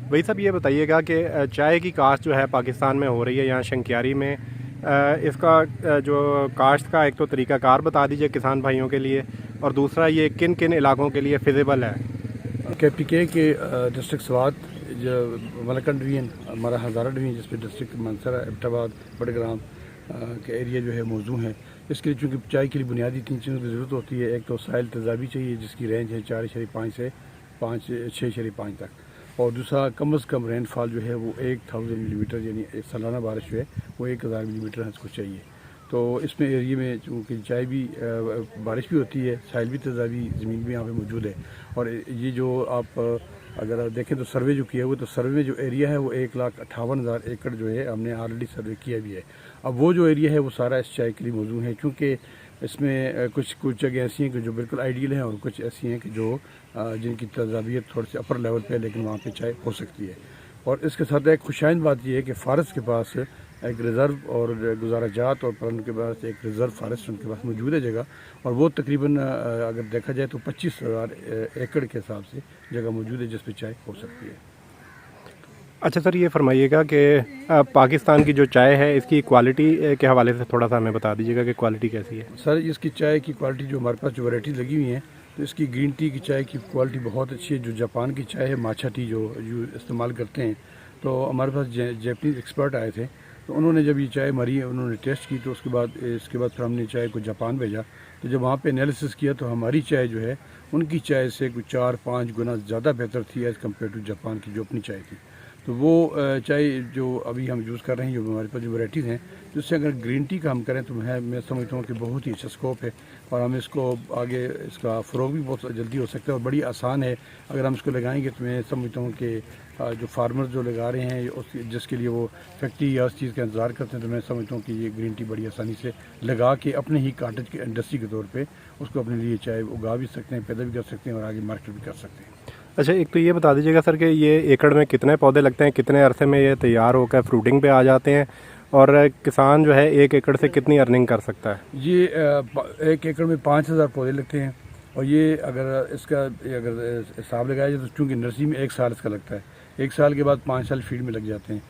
वही साहब ये बताइएगा कि चाय की काश्त जो है पाकिस्तान में हो रही है यहाँ शंकियारी में, इसका जो काश्त का एक तो तरीक़ाकार बता दीजिए किसान भाइयों के लिए, और दूसरा ये किन किन इलाकों के लिए फिजिबल है। KPK के डिस्ट्रिक्ट स्वात जो मलकन डिवीजन हमारा हज़ारा डिवीजन जिसमें डिस्ट्रिक्ट मंसरा एबटाबाद बड़ग्राम के एरिया जो है मौजू हैं। इसके लिए चूँकि चाय के लिए बुनियादी 3 चीज़ों की ज़रूरत होती है। एक तो साहिल तेज़ाबी चाहिए जिसकी रेंज है 4.5 से 6.5 तक, और दूसरा कम अज़ कम रेनफॉल जो है वो 1000 मिलीमीटर यानी एक सालाना बारिश जो है वो 1000 मिलीमीटर इसको चाहिए। तो इसमें एरिया में चूँकि चाय भी बारिश भी होती है, साहिल भी तेज़ाबी ज़मीन भी यहाँ पे मौजूद है। और ये जो आप अगर आप देखें तो सर्वे जो किया हुआ, तो सर्वे में जो एरिया है वो 1,58,000 एकड़ जो है हमने ऑलरेडी सर्वे किया भी है। अब वो जो एरिया है वो सारा इस चाय के लिए मौजूद है, चूँकि इसमें कुछ जगह ऐसी हैं कि जो बिल्कुल आइडियल हैं और कुछ ऐसी हैं कि जो जिनकी तजाबियत थोड़ी सी अपर लेवल पे है, लेकिन वहाँ पे चाय हो सकती है। और इसके साथ एक खुशाइन बात यह है कि फ़ारेस्ट के पास एक रिज़र्व और गुजाराजात और पर उनके पास एक रिज़र्व फॉरेस्ट उनके पास मौजूद है जगह, और वो तकरीबन अगर देखा जाए तो 25,000 एकड़ के हिसाब से जगह मौजूद है जिस पर चाय हो सकती है। अच्छा सर, ये फरमाइएगा कि पाकिस्तान की जो चाय है इसकी क्वालिटी के हवाले से थोड़ा सा हमें बता दीजिएगा कि क्वालिटी कैसी है। सर इसकी चाय की क्वालिटी जो हमारे पास जो वैरायटीज़ लगी हुई हैं, तो इसकी ग्रीन टी की चाय की क्वालिटी बहुत अच्छी है। जो जापान की चाय है माछा टी जो इस्तेमाल करते हैं, तो हमारे पास जैपनीज़ एक्सपर्ट आए थे, तो उन्होंने जब ये चाय मरी है उन्होंने टेस्ट की, तो इसके बाद फिर हमने चाय को जापान भेजा। तो जब वहाँ पे एनालिसिस किया तो हमारी चाय जो है उनकी चाय से कुछ 4-5 गुना ज़्यादा बेहतर थी एज़ कम्पेयर टू जापान की जो अपनी चाय थी। तो वो चाय जो अभी हम यूज़ कर रहे हैं, जो हमारे पास जो वैराइटीज़ हैं, जिससे अगर ग्रीन टी का हम करें तो मैं समझता हूँ कि बहुत ही अच्छा स्कोप है, और हम इसको आगे इसका फ़रोग भी बहुत जल्दी हो सकता है और बड़ी आसान है। अगर हम इसको लगाएंगे तो मैं समझता हूँ कि जो फार्मर जो लगा रहे हैं जिसके लिए वो फैक्ट्री या उस चीज़ का इंतज़ार करते हैं, तो मैं समझता हूँ कि ये ग्रीन टी बड़ी आसानी से लगा के अपने ही काटेज की इंडस्ट्री के तौर पे उसको अपने लिए चाय उगा भी सकते हैं, पैदा भी कर सकते हैं और आगे मार्केट भी कर सकते हैं। अच्छा, एक तो ये बता दीजिएगा सर कि ये एकड़ में कितने पौधे लगते हैं, कितने अरसे में ये तैयार होकर फ्रूटिंग पे आ जाते हैं, और किसान जो है 1 एकड़ से कितनी अर्निंग कर सकता है। ये 1 एकड़ में 5,000 पौधे लगते हैं, और ये अगर इसका अगर हिसाब लगाया जाए तो चूँकि नर्सरी में 1 साल इसका लगता है, 1 साल के बाद 5 साल फील्ड में लग जाते हैं,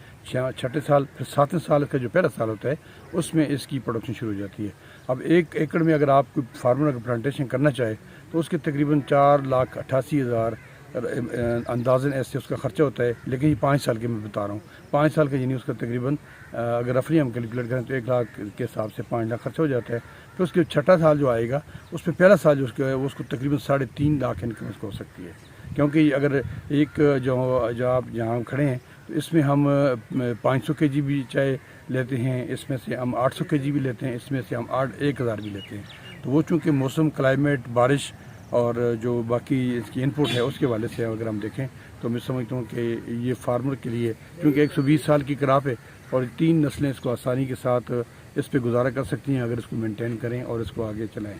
6ठे साल फिर 7वें साल इसका जो पहला साल होता है उसमें इसकी प्रोडक्शन शुरू हो जाती है। अब 1 एकड़ में अगर आप कोई फार्मर अगर प्लांटेशन करना चाहे तो उसके तकरीबन 4,88,000 अंदाज़न ऐसे उसका ख़र्चा होता है, लेकिन ये 5 साल के मैं बता रहा हूँ। 5 साल का यानी उसका तकरीबन अगर रफली हम कैलकुलेट करें तो 1 लाख के हिसाब से 5 लाख खर्चा हो जाता है। फिर उसके 6ठा साल जो आएगा उस पर पहला साल जो उसका है वो उसको तकरीबन 3.5 लाख इनकम उसको हो सकती है। क्योंकि अगर एक जो आप जहाँ खड़े हैं तो इसमें हम 500 kg भी चाय लेते हैं, इसमें से हम 800 kg भी लेते हैं, इसमें से हम 1,000 भी लेते हैं। तो वो चूँकि मौसम, क्लाइमेट, बारिश और जो बाकी इसकी इनपुट है उसके वाले से अगर हम देखें तो मैं समझता हूँ कि ये फार्मर के लिए, क्योंकि 120 साल की क्रॉप है और 3 नस्लें इसको आसानी के साथ इस पे गुजारा कर सकती हैं अगर इसको मेंटेन करें और इसको आगे चलाएं।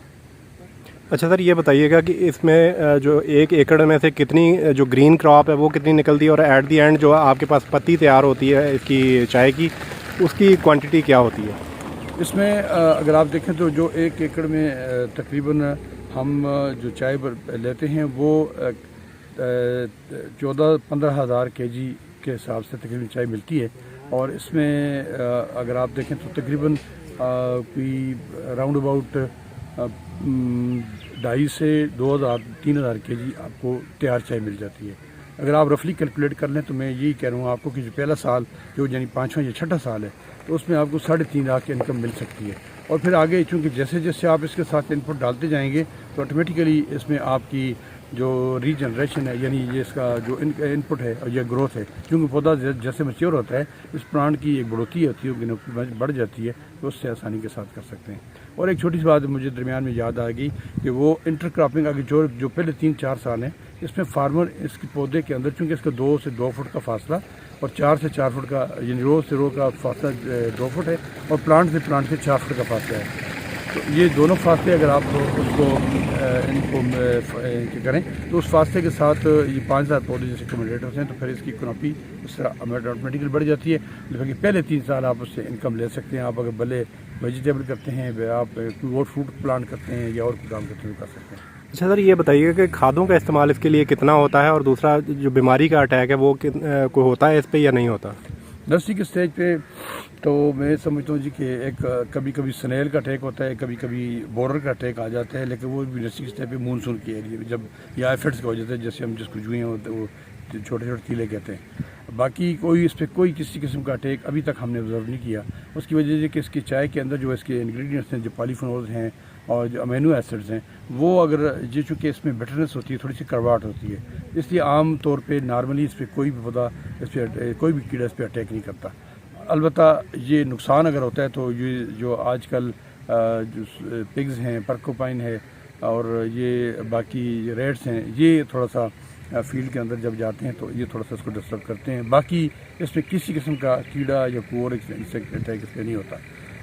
अच्छा सर, ये बताइएगा कि इसमें जो 1 एकड़ में से कितनी जो ग्रीन क्रॉप है वो कितनी निकलती है, और एट दी एंड जो आपके पास पत्ती तैयार होती है इसकी चाय की, उसकी क्वांटिटी क्या होती है। इसमें अगर आप देखें तो जो 1 एकड़ में तकरीबन हम जो चाय लेते हैं वो 14-15 हज़ार kg के हिसाब से तकरीबन चाय मिलती है। और इसमें अगर आप देखें तो तकरीबन कोई राउंड अबाउट 2.5 से 2,000-3,000 kg आपको तैयार चाय मिल जाती है। अगर आप रफली कैलकुलेट कर लें तो मैं यही कह रहा हूँ आपको कि जो पहला साल जो यानी 5वां या 6ठा साल है तो उसमें आपको 3.5 लाख की इनकम मिल सकती है। और फिर आगे चूँकि जैसे जैसे आप इसके साथ इनपुट डालते जाएंगे तो ऑटोमेटिकली इसमें आपकी जो रीजनरेशन है यानी ये इसका जो इनपुट है और यह ग्रोथ है, क्योंकि पौधा जैसे मैच्योर होता है इस प्लांट की एक बढ़ोतरी होती है, बढ़ जाती है, तो उससे आसानी के साथ कर सकते हैं। और एक छोटी सी बात मुझे दरमियान में याद आ गई कि वो इंटरक्रॉपिंग आगे जो पहले 3-4 साल हैं इसमें फार्मर इसके पौधे के अंदर चूँकि इसका 2 से 2 फुट का फासला और 4 से 4 फुट का यानी रो से रो का फासला 2 फुट है, और प्लांट से 4 फुट का फासला है। तो ये दोनों फासले अगर आप उसको इनको करें तो उस फासले के साथ ये 5,000 पौधे जैसे कम्युनिकेटर्स हैं, तो फिर इसकी कनोपी उस तरह ऑटोमेटिकली बढ़ जाती है। लेकिन पहले 3 साल आप उससे इनकम ले सकते हैं। आप अगर भले वेजिटेबल करते हैं, आप कोई और फ्रूट प्लांट करते हैं या और कोई काम करते हैं कर सकते हैं। अच्छा सर, ये बताइए कि खादों का इस्तेमाल इसके लिए कितना होता है, और दूसरा जो बीमारी का अटैक है वो कोई होता है इस पे या नहीं होता? नर्सरी के स्टेज पे तो मैं समझता हूँ जी कि एक कभी कभी स्नेल का अटैक होता है, कभी कभी बोरर का अटैक आ जाता है, लेकिन वो भी नर्सरी के स्टेज पे मानसून की एरिया में जब या एफर्ट्स की वजह से, जैसे हम जिसको जुए होते वो छोटे छोटे कीले कहते हैं। बाकी कोई इस पर कोई किसी किस्म का अटैक अभी तक हमने ऑब्जर्व नहीं किया। उसकी वजह से कि इसकी चाय के अंदर जो इसके इंग्रेडिएंट्स हैं, जो पॉलीफेनोल्स हैं और जो अमीनो एसिड्स हैं, वो अगर ये चूँकि इसमें बिटरनेस होती है, थोड़ी सी कड़वाहट होती है, इसलिए आम तौर पे नॉर्मली इस पर कोई भी पौधा, इस पर कोई भी कीड़ा इस पर अटैक नहीं करता। अलबत्ता ये नुकसान अगर होता है तो ये जो आजकल जो पिग्स हैं, पर्कोपाइन है और ये बाकी रेड्स हैं, ये थोड़ा सा फील्ड के अंदर जब जाते हैं तो ये थोड़ा सा इसको डिस्टर्ब करते हैं। बाकी इसमें किसी किस्म का कीड़ा या कोई और इंसेक्ट अटैक इस पर नहीं होता।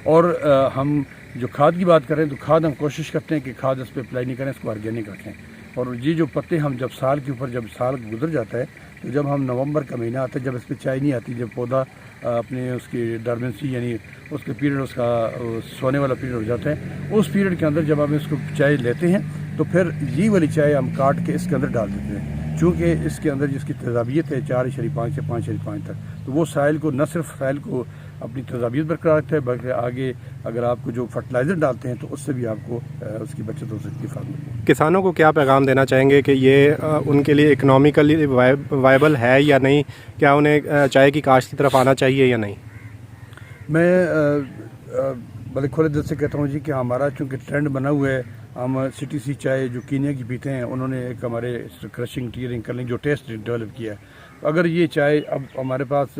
और हम जो खाद की बात करें तो खाद हम कोशिश करते हैं कि खाद इस पर अप्लाई नहीं करें, इसको ऑर्गेनिक रखें। और ये जो पत्ते हम जब साल के ऊपर जब साल गुजर जाता है तो जब हम नवंबर का महीना आता है, जब इस पर चाय नहीं आती, जब पौधा अपने उसकी डॉर्मेंसी यानी उसके पीरियड, उसका सोने वाला पीरियड हो जाता है, उस पीरियड के अंदर जब हम इसको चाय लेते हैं तो फिर ये वाली चाय हम काट के इसके अंदर डाल देते हैं। चूँकि इसके अंदर जिसकी तेजाबियत है 4.5 से 5.5 तक, तो वो साइल को न सिर्फ साइल को अपनी तेजाबियत बरकरार रखता है, बल्कि आगे अगर आपको जो फर्टिलाइज़र डालते हैं तो उससे भी आपको उसकी बचत हो सकती है फार्मर को। किसानों को क्या पैगाम देना चाहेंगे कि ये उनके लिए इकोनॉमिकली वायबल है या नहीं? क्या उन्हें चाय की काश्त की तरफ आना चाहिए या नहीं? मैं बड़े खुले दिल से कहता हूँ जी कि हमारा चूँकि ट्रेंड बना हुआ है, हम CTC चाय जो कीनिया की पीते हैं, उन्होंने एक हमारे क्रशिंग टीयरिंग करने जो टेस्ट डेवलप किया है। अगर ये चाय अब हमारे पास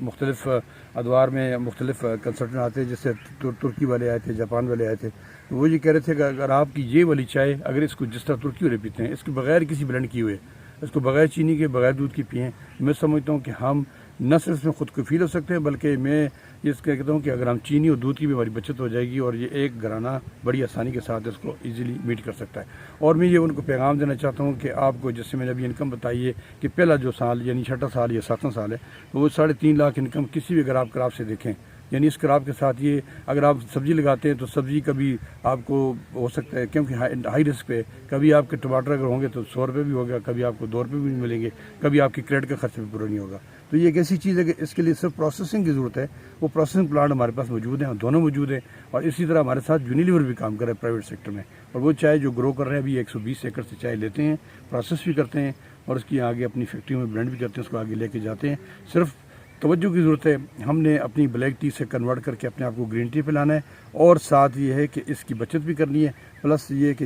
मुख्तलिफ अदवार में मुख्तलिफ कंसल्टेंट आते हैं, जैसे तुर्की वाले आए थे, जापान वाले आए थे, तो वो ये कह रहे थे कि अगर आपकी ये वाली चाय अगर इसको जिस तरह तुर्की वाले पीते हैं, इसके बगैर किसी ब्लेंड किए हुए, इसको बगैर चीनी के बगैर दूध की पिएँ, मैं समझता हूँ कि हम न सिर्फ इसमें ख़ुद को फील हो सकते हैं, बल्कि मैं ये कहता हूँ कि अगर हम चीनी और दूध की भी हमारी बचत हो जाएगी और ये एक घराना बड़ी आसानी के साथ इसको इजीली मीट कर सकता है। और मैं ये उनको पैगाम देना चाहता हूँ कि आपको, जैसे मैंने अभी इनकम बताई है कि पहला जो साल यानी 6वां साल या 7वां साल है, तो वो 3.5 लाख इनकम किसी भी अगर आप क्रॉप से देखें, यानी इस क्रॉप के साथ ये अगर आप सब्ज़ी लगाते हैं तो सब्ज़ी कभी आपको हो सकता है, क्योंकि हाई रिस्क पे, कभी आपके टमाटर अगर होंगे तो 100 रुपये भी होगा, कभी आपको 2 रुपये भी मिलेंगे, कभी आपकी क्रेडिट का खर्च भी पूरा नहीं होगा। तो ये एक ऐसी चीज़ है कि इसके लिए सिर्फ प्रोसेसिंग की ज़रूरत है। वो प्रोसेसिंग प्लांट हमारे पास मौजूद हैं, दोनों मौजूद हैं। और इसी तरह हमारे साथ यूनिलीवर भी काम कर रहा है प्राइवेट सेक्टर में, और वो चाय जो ग्रो कर रहे हैं अभी 120 एकड़ से चाय लेते हैं, प्रोसेस भी करते हैं और उसकी आगे अपनी फैक्ट्री में ब्लेंड भी करते हैं, उसको आगे लेके जाते हैं। सिर्फ तवज्जो की ज़रूरत है, हमने अपनी ब्लैक टी से कन्वर्ट करके अपने आप को ग्रीन टी पिलाना है, और साथ ये है कि इसकी बचत भी करनी है। प्लस ये कि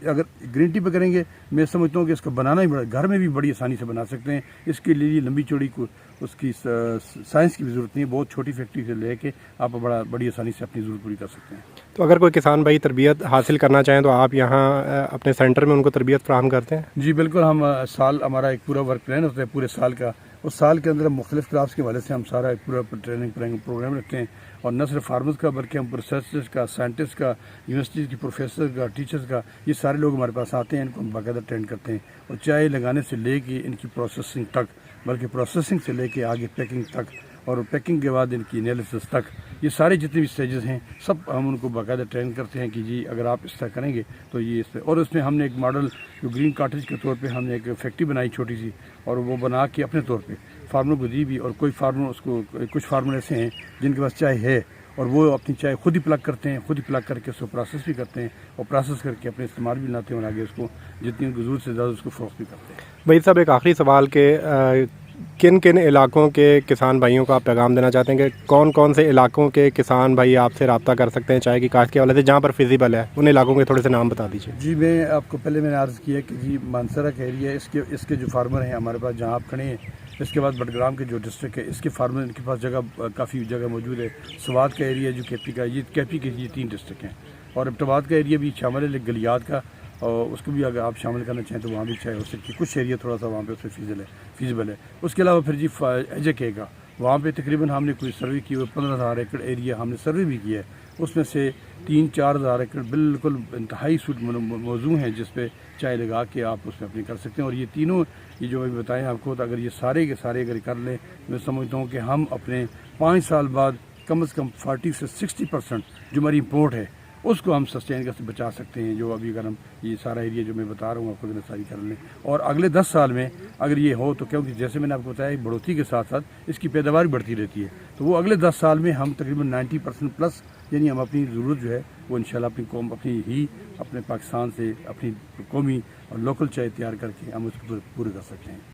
अगर ग्रीन टी पे करेंगे, मैं समझता हूँ कि इसको बनाना ही बड़ा, घर में भी बड़ी आसानी से बना सकते हैं। इसके लिए लंबी चौड़ी को उसकी साइंस की भी ज़रूरत नहीं है, बहुत छोटी फैक्ट्री से लेके आप बड़ी आसानी से अपनी ज़रूरत पूरी कर सकते हैं। तो अगर कोई किसान भाई तरबियत हासिल करना चाहें तो आप यहाँ अपने सेंटर में उनको तरबियत फराहम करते हैं? जी बिल्कुल, हम साल हमारा एक पूरा वर्क प्लान होता है पूरे साल का। उस साल के अंदर मुख्तलिफ क्राफ्स के हवाले से हम सारा एक पूरा ट्रेनिंग प्रोग्राम रखते हैं, और न सिर्फ फार्मर्स का बल्कि हम रिसर्चर्स का, साइंटिस्ट का, यूनिवर्सिटी के प्रोफेसर का, टीचर्स का, ये सारे लोग हमारे पास आते हैं, इनको हम बाकायदा ट्रेन करते हैं। और चाय लगाने से लेके इनकी प्रोसेसिंग तक, बल्कि प्रोसेसिंग से लेके आगे पैकिंग तक, और पैकिंग के बाद इनकी एनालिसिस तक, ये सारे जितने भी स्टेजेस हैं सब हम उनको बाकायदा ट्रेन करते हैं कि जी अगर आप इस तरह करेंगे तो ये इस पर। और उसमें हमने एक मॉडल जो ग्रीन कॉटेज के तौर पे हमने एक फैक्ट्री बनाई छोटी सी, और वो बना के अपने तौर पे फार्मर को दी भी। और कोई फार्मर उसको, कुछ फार्मर ऐसे हैं जिनके पास चाय है और वो अपनी चाय खुद ही प्लग करते हैं, खुद ही प्लग करके उसको प्रोसेस भी करते हैं, और प्रोसेस करके अपने इस्तेमाल भी लाते हैं, और आगे उसको जितनी उनको ज़रूरत से ज़्यादा उसको फरोख्त भी करते हैं। भाई साहब, एक आखिरी सवाल के किन किन इलाकों के किसान भाइयों को आप पैगाम देना चाहते हैं कि कौन कौन से इलाकों के किसान भाई आपसे रब्ता कर सकते हैं चाय की काश्त के हवाले से, जहाँ पर फिजिबल है उन इलाकों के थोड़े से नाम बता दीजिए। जी, मैं आपको पहले मैंने अर्ज़ किया कि जी मानसरा का एरिया, इसके जो फार्मर हैं हमारे पास जहाँ आप खड़े हैं, इसके बाद बडग्राम के जो डिस्ट्रिक्ट है इसके फार्मर, इनके पास जगह काफ़ी जगह मौजूद है। स्वात का एरिया जो केपी का, ये केपी के ये 3 डिस्ट्रिक्ट हैं, और एबटाबाद का एरिया भी शामिल है, गलियात का, और उसको भी अगर आप शामिल करना चाहें तो वहाँ भी चाय हो सकती है। कुछ एरिया थोड़ा सा वहाँ पे उसमें फीजिबल है। उसके अलावा फिर जी एजेके का, वहाँ पे तकरीबन हमने कोई सर्वे की हुई 15,000 एकड़ एरिया हमने सर्वे भी किया है, उसमें से 3-4 हज़ार एकड़ बिल्कुल इंतहाई सूट मौजू हैं जिस पे चाय लगा के आप उसमें अपनी कर सकते हैं। और ये तीनों, ये जो मैं बताएं आपको, तो अगर ये सारे के सारे अगर कर लें, मैं समझता हूँ कि हम अपने 5 साल बाद कम से कम 40 से 60% जो हमारी इम्पोर्ट है اس کو ہم سسٹین کر بچا سکتے ہیں. جو ابھی اگر ہم یہ سارا ایریا جو میں بتا رہا ہوں آپ کو ساری کر لیں, اور اگلے 10 سال میں اگر یہ ہو تو کیونکہ جیسے میں نے آپ کو بتایا بڑھوتری کے ساتھ ساتھ اس کی پیداوار بڑھتی رہتی ہے, تو وہ اگلے 10 سال میں ہم تقریباً 90% پلس یعنی ہم اپنی ضرورت جو ہے وہ انشاءاللہ اپنی قوم اپنے پاکستان سے اپنی قومی اور لوکل چائے تیار کر کے ہم اس کو پورے کر سکتے ہیں.